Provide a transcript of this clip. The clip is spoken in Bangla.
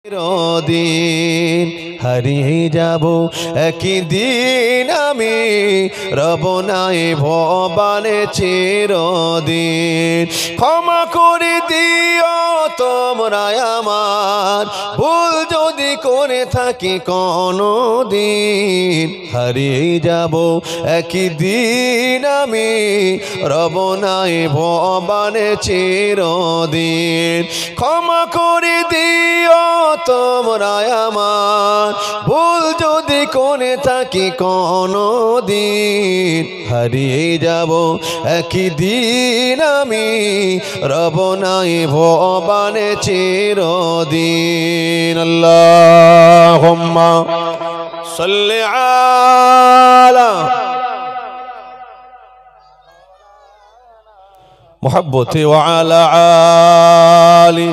চিরদিন হারিয়ে যাব একদিন আমি রব নাই ভবানে চিরদিন ক্ষমা করে দিও তোমরা আমার ভুল যদি করে থাকি কোনো দিন হারিয়ে যাব একদিন আমি রব নাই ভবানে চিরদিন ক্ষমা করে দিও তোমরা আমার ভুল যদি করে থাকি কোনো দিন হারিয়ে যাব একদিন আমি রব নাই ভবানে চিরদিন আল্লাহুম্মা সাল্লি আলা মুহাব্বতি ওয়া আলা আলি